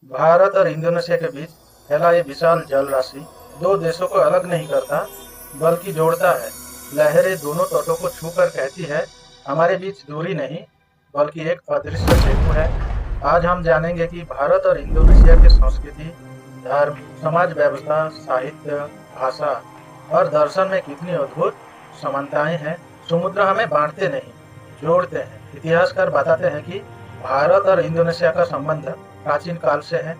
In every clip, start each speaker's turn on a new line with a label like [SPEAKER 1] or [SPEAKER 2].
[SPEAKER 1] भारत और इंडोनेशिया के बीच फैला ये विशाल जल राशि दो देशों को अलग नहीं करता, बल्कि जोड़ता है। लहरें दोनों तटों को छूकर कहती है, हमारे बीच दूरी नहीं, बल्कि एक अदृश्य सेतु है। आज हम जानेंगे कि भारत और इंडोनेशिया की संस्कृति, धर्म, समाज व्यवस्था, साहित्य, भाषा और दर्शन में कितनी अद्भुत समानताएं हैं। समुद्र हमें बांटते नहीं, जोड़ते हैं। इतिहासकार बताते हैं कि भारत और इंडोनेशिया का संबंध प्राचीन काल से है।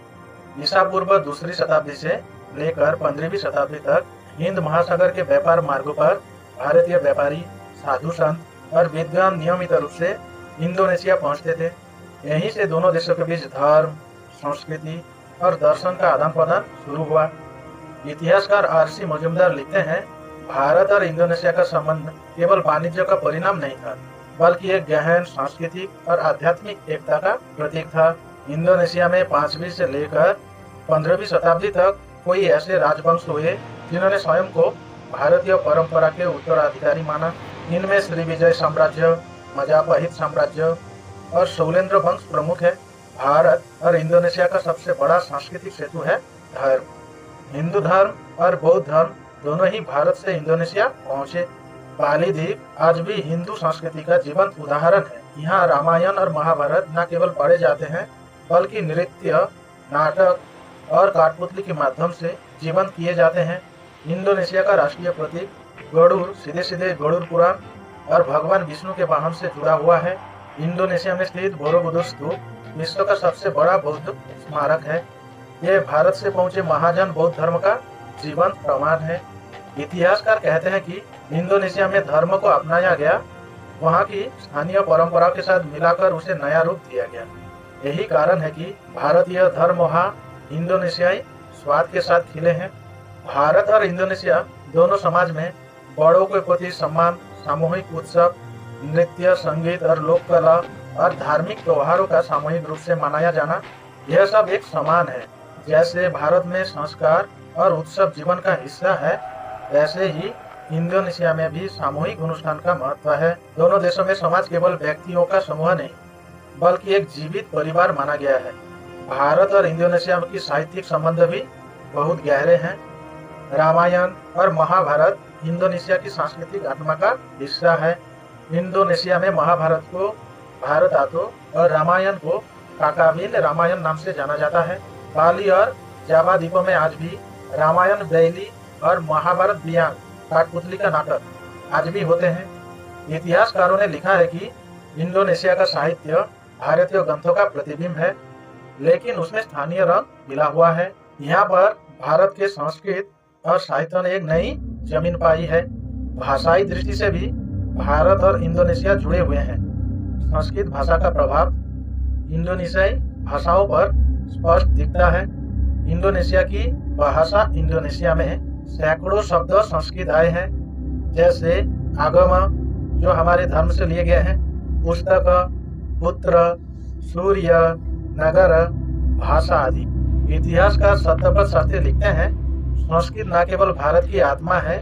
[SPEAKER 1] ईसा पूर्व दूसरी शताब्दी से लेकर 15वीं शताब्दी तक हिंद महासागर के व्यापार मार्गों पर भारतीय व्यापारी, साधु संत और विद्वान नियमित रूप से इंडोनेशिया पहुंचते थे। यहीं से दोनों देशों के बीच धर्म, संस्कृति और दर्शन का आदान प्रदान शुरू हुआ। इतिहासकार आर.सी. मजूमदार लिखते हैं, भारत और इंडोनेशिया का संबंध केवल वाणिज्य का परिणाम नहीं था, बल्कि एक गहन सांस्कृतिक और आध्यात्मिक एकता का प्रतीक था। इंडोनेशिया में 5वीं से लेकर 15वीं शताब्दी तक कोई ऐसे राजवंश हुए जिन्होंने स्वयं को भारतीय परंपरा के उत्तराधिकारी माना। इनमें श्रीविजय साम्राज्य, मजापहित साम्राज्य और शैलेंद्र वंश प्रमुख है। भारत और इंडोनेशिया का सबसे बड़ा सांस्कृतिक सेतु है धर्म। हिंदू धर्म और बौद्ध धर्म दोनों ही भारत से इंडोनेशिया पहुंचे। बाली द्वीप आज भी हिंदू संस्कृति का जीवंत उदाहरण है। यहाँ रामायण और महाभारत न केवल पढ़े जाते हैं, बल्कि नृत्य, नाटक और कठपुतली के माध्यम से जीवंत किए जाते हैं। इंडोनेशिया का राष्ट्रीय प्रतीक गरुड़ सीधे सीधे गरुड़ पुराण और भगवान विष्णु के वाहन से जुड़ा हुआ है। इंडोनेशिया में स्थित बोरोबुदुर स्तूप विश्व का सबसे बड़ा बौद्ध स्मारक है। यह भारत से पहुंचे महाजन बौद्ध धर्म का जीवंत प्रमाण है। इतिहासकार कहते हैं कि इंडोनेशिया में धर्म को अपनाया गया, वहाँ की स्थानीय परंपराओं के साथ मिलाकर उसे नया रूप दिया गया। यही कारण है कि भारतीय धर्म वहाँ इंडोनेशियाई स्वाद के साथ खिले हैं। भारत और इंडोनेशिया दोनों समाज में बड़ों के प्रति सम्मान, सामूहिक उत्सव, नृत्य, संगीत और लोक कला और धार्मिक त्योहारों का सामूहिक रूप से मनाया जाना, यह सब एक समान है। जैसे भारत में संस्कार और उत्सव जीवन का हिस्सा है, वैसे ही इंडोनेशिया में भी सामूहिक अनुष्ठान का महत्व है। दोनों देशों में समाज केवल व्यक्तियों का समूह नहीं, बल्कि एक जीवित परिवार माना गया है। भारत और इंडोनेशिया की साहित्यिक संबंध भी बहुत गहरे हैं। रामायण और महाभारत इंडोनेशिया की सांस्कृतिक आत्मा का हिस्सा है। इंडोनेशिया में महाभारत को भारत आतो और रामायण को काकाबिल रामायण नाम से जाना जाता है। बाली और जावा द्वीपों में आज भी रामायण ब्रेली और महाभारत बियांग कठपुतली का नाटक आज भी होते हैं। इतिहासकारों ने लिखा है कि इंडोनेशिया का साहित्य भारतीय ग्रंथों का प्रतिबिंब है, लेकिन उसमें स्थानीय रंग मिला हुआ है। यहाँ पर भारत के संस्कृत और साहित्य ने एक नई जमीन पाई है। भाषाई दृष्टि से भी भारत और इंडोनेशिया जुड़े हुए हैं। संस्कृत भाषा का प्रभाव इंडोनेशियाई भाषाओं पर स्पष्ट दिखता है। इंडोनेशिया की भाषा इंडोनेशिया में सैकड़ों शब्द संस्कृत आए हैं, जैसे आगम जो हमारे धर्म से लिए गए हैं, पुस्तक, पुत्र, सूर्य, नगर, भाषा आदि। इतिहासकार सत्यव्रत शास्त्री लिखते हैं, संस्कृत न केवल भारत की आत्मा है,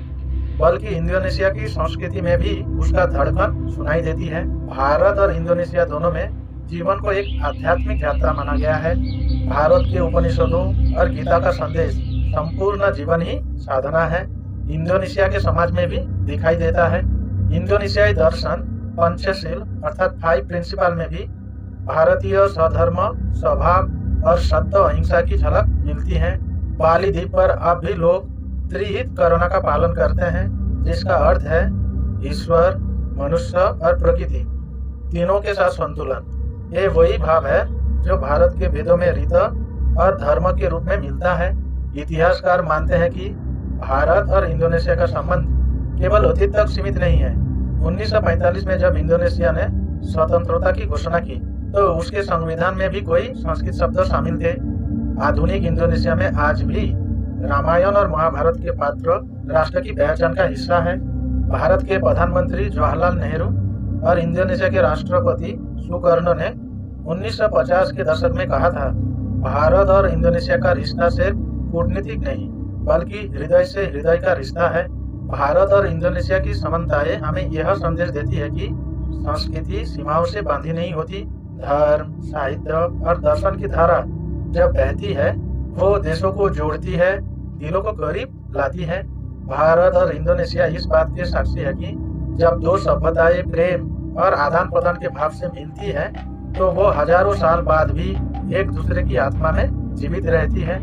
[SPEAKER 1] बल्कि इंडोनेशिया की संस्कृति में भी उसका धड़कन सुनाई देती है। भारत और इंडोनेशिया दोनों में जीवन को एक आध्यात्मिक यात्रा माना गया है। भारत के उपनिषदों और गीता का संदेश संपूर्ण जीवन ही साधना है। इंडोनेशिया के समाज में भी दिखाई देता है। इंडोनेशियाई दर्शन पंचशील अर्थात 5 प्रिंसिपल में भी भारतीय स्वधर्म, स्वभाव और सत्य अहिंसा की झलक मिलती है। बाली द्वीप पर अब भी लोग त्रिहित करुणा का पालन करते हैं, जिसका अर्थ है ईश्वर, मनुष्य और प्रकृति तीनों के साथ संतुलन। ये वही भाव है जो भारत के वेदों में रीत और धर्म के रूप में मिलता है। इतिहासकार मानते हैं कि भारत और इंडोनेशिया का संबंध केवल अतीत तक सीमित नहीं है। 1945 में जब इंडोनेशिया ने स्वतंत्रता की घोषणा की, तो उसके संविधान में भी कोई संस्कृत शब्द शामिल थे। आधुनिक इंडोनेशिया में आज भी रामायण और महाभारत के पात्र राष्ट्र की पहचान का हिस्सा है। भारत के प्रधानमंत्री जवाहरलाल नेहरू और इंडोनेशिया के राष्ट्रपति सुकर्णो ने 1950 के दशक में कहा था, भारत और इंडोनेशिया का रिश्ता सिर्फ कूटनीतिक नहीं, बल्कि हृदय से हृदय का रिश्ता है। भारत और इंडोनेशिया की समानताएं हमें यह संदेश देती है कि संस्कृति सीमाओं से बांधी नहीं होती। धर्म, साहित्य और दर्शन की धारा जब बहती है वो देशों को जोड़ती है, दिलों को करीब लाती है। भारत और इंडोनेशिया इस बात के साक्षी है कि जब दो सभ्यताएं प्रेम और आदान प्रदान के भाव से मिलती है तो वो हजारों साल बाद भी एक दूसरे की आत्मा में जीवित रहती है।